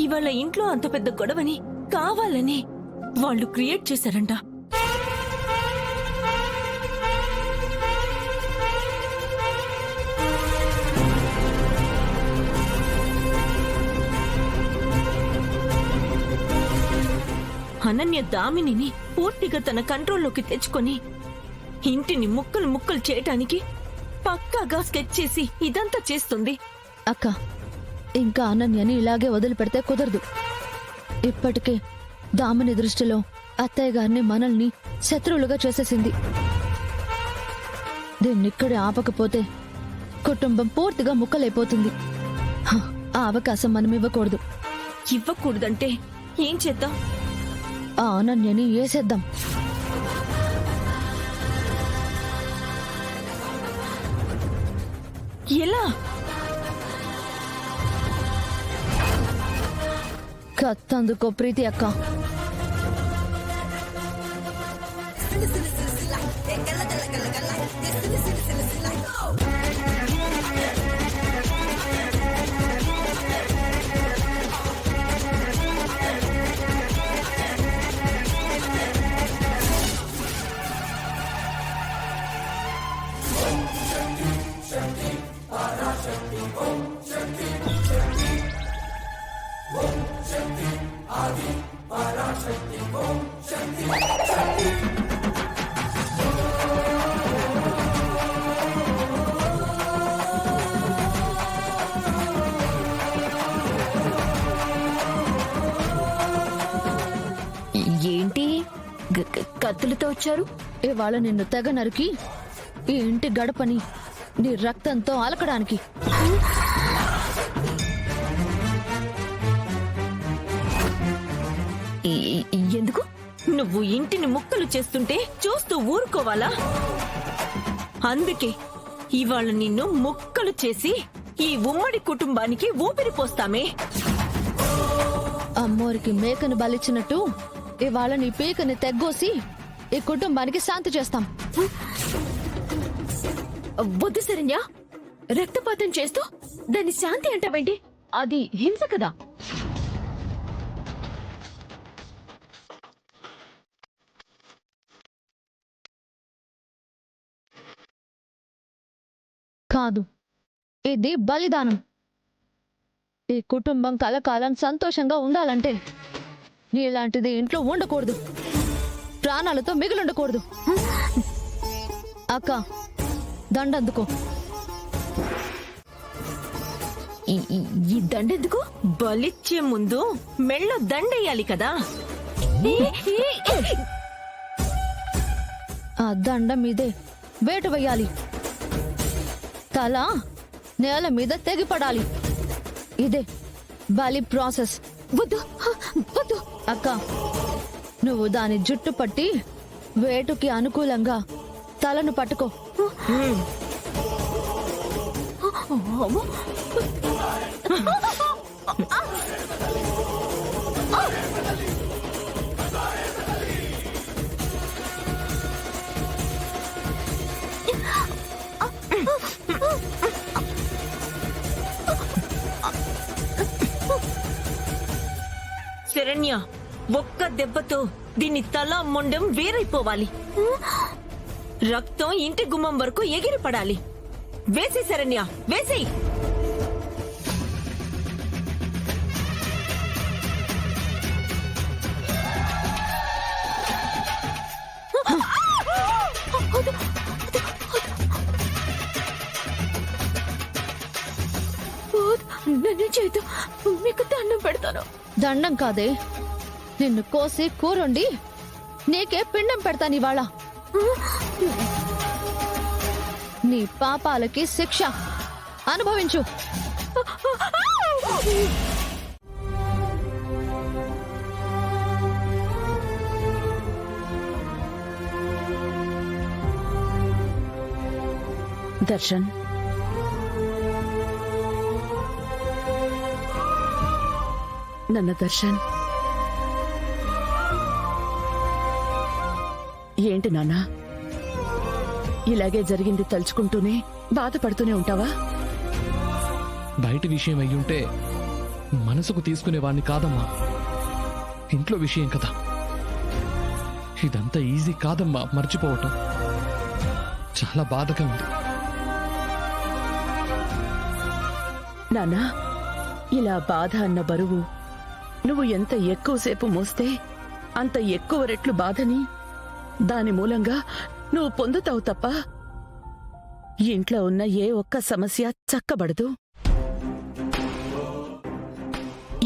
ఇవాళ ఇంట్లో అంత పెద్ద గొడవని కావాలని వాళ్ళు క్రియేట్ చేశారంట. అనన్య దామినిని పూర్తిగా తన కంట్రోల్లోకి తెచ్చుకొని ఇంటిని ముక్కలు ముక్కలు చేయటానికి పక్కాగా స్కెచ్ చేసి ఇదంతా చేస్తుంది. అక్క, ఇంకా అనన్యని ఇలాగే వదిలిపెడితే కుదరదు. ఇప్పటికే దామిని దృష్టిలో అత్తయ్య గారిని మనల్ని శత్రువులుగా చేసేసింది. దీన్నిక్కడే ఆపకపోతే కుటుంబం పూర్తిగా ముక్కలైపోతుంది. ఆ అవకాశం మనం ఇవ్వకూడదు. ఇవ్వకూడదంటే ఏం చేద్దాం? ఆ అనన్యని వేసేద్దాం. ఎలా? కత్తందుకో ప్రీతి అక్క. ఏంటి కత్తులతో వచ్చారు? ఇవాళ నిన్ను తెగ నరికి ఈ ఇంటి గడపని నీ రక్తంతో అలకడానికి. ఎందుకు? నువ్వు ఇంటిని ముక్కలు చేస్తుంటే చూస్తూ ఊరుకోవాలా? అందుకే ఇవాళ నిన్ను ముక్కలు చేసి ఈ ఉమ్మడి కుటుంబానికి ఊపిరి పోస్తామే. అమ్మోరికి మేకను బలిచ్చినట్టు ఇవాళ నీ పీకని తెగ్గోసి ఈ కుటుంబానికి శాంతి చేస్తాం. వద్దు శరణ్య, రక్తపాతం చేస్తూ దాన్ని శాంతి అంటావేంటి? అది హింస కదా. కాదు, ఇది బలిదానం. ఈ కుటుంబం కలకాలం సంతోషంగా ఉండాలంటే నీలాంటిది ఇంట్లో ఉండకూడదు, ప్రాణాలతో మిగిలుండకూడదు. అక్క, దండందుకో. ఈ దండెందుకు? బలిచ్చే ముందు మెళ్ళో దండేయాలి కదా. ఆ దండ మీదే వేటు వేయాలి. తల నేల మీద తెగిపడాలి. ఇదే బలి ప్రాసెస్. వద్దు వద్దు అక్క, నువ్వు దాని జుట్టు పట్టి వేటుకి అనుకూలంగా తలను పట్టుకో. శరణ్య, ఒక్క దెబ్బతో దీని తల మొండం వేరైపోవాలి. రక్తం ఇంటి గుమ్మం వరకు ఎగిరి పడాలి. వేసి శరణ్య, వేసి. నన్ను చేతు, మీకు దండం పెడతాను. దండం కాదే, నిన్ను కోసి కూరండి నీకే పిండం పెడతాను ఇవాళ. నీ పాపాలకి శిక్ష అనుభవించు. దర్శన్, నన్న దర్శన్, ఏంటి నాన్నా ఇలాగే జరిగింది తలుచుకుంటూనే బాధపడుతూనే ఉంటావా? బయట విషయం అయ్యుంటే మనసుకు తీసుకునేవాణ్ణి కాదమ్మా. ఇంట్లో విషయం కదా, ఇదంతా ఈజీ కాదమ్మా మర్చిపోవటం. చాలా బాధగా ఉంది. నాన్నా, ఇలా బాధ అన్న బరువు నువ్వు ఎంత ఎక్కువసేపు మోస్తే అంత ఎక్కువ రెట్లు బాధని దాని మూలంగా నువ్వు పొందుతావు తప్ప ఇంట్లో ఉన్న ఏ ఒక్క సమస్య చక్కబడదు.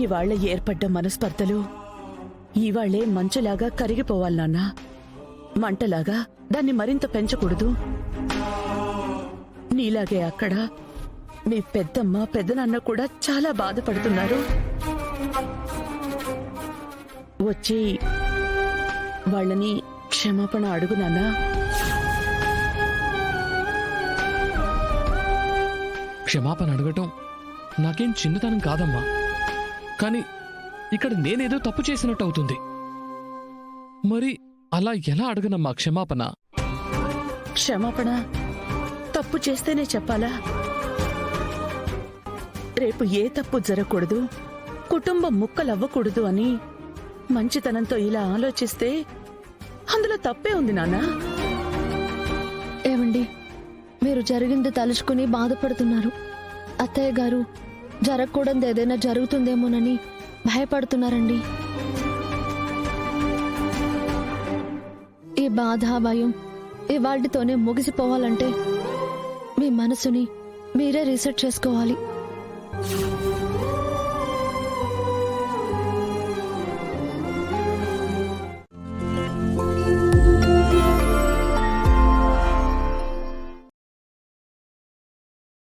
ఇవాళ్ల ఏర్పడ్డ మనస్పర్ధలు ఇవాళ్లే మంచులాగా కరిగిపోవాలి నాన్నా. మంటలాగా దాన్ని మరింత పెంచకూడదు. నీలాగే అక్కడ మీ పెద్దమ్మ పెద్దనాన్న కూడా చాలా బాధపడుతున్నారు. వచ్చి వాళ్ళని క్షమాపణ అడుగు నాన్నా. క్షమాపణ అడగటం నాకేం చిన్నతనం కాదమ్మా. కానీ ఇక్కడ నేనేదో తప్పు చేసినట్టు అవుతుంది. మరి అలా ఎలా అడగనమ్మా క్షమాపణ? క్షమాపణ తప్పు చేస్తేనే చెప్పాలా? రేపు ఏ తప్పు జరగకూడదు, కుటుంబం ముక్కలవ్వకూడదు అని మంచితనంతో ఇలా ఆలోచిస్తే అందులో తప్పే ఉంది నాన్నా. ఏమండి, మీరు జరిగింది తలుచుకుని బాధపడుతున్నారు. అత్తయ్య గారు జరగకూడదు ఏదైనా జరుగుతుందేమోనని భయపడుతున్నారండి. ఈ బాధ భయం ఇవాటితోనే ముగిసిపోవాలంటే మీ మనసుని మీరే రీసెట్ చేసుకోవాలి.